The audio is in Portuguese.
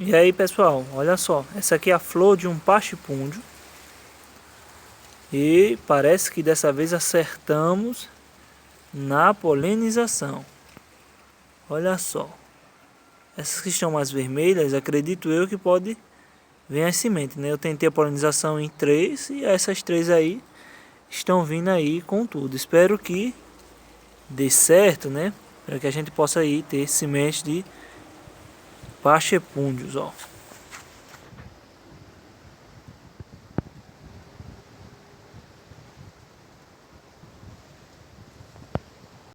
E aí, pessoal, olha só, essa aqui é a flor de um pachipúndio. E parece que dessa vez acertamos na polinização. Olha só. Essas que estão mais vermelhas, acredito eu que pode vir as sementes, né? Eu tentei a polinização em 3 e essas 3 aí estão vindo aí com tudo. Espero que dê certo, né? Para que a gente possa aí ter sementes de pachipúndios, ó.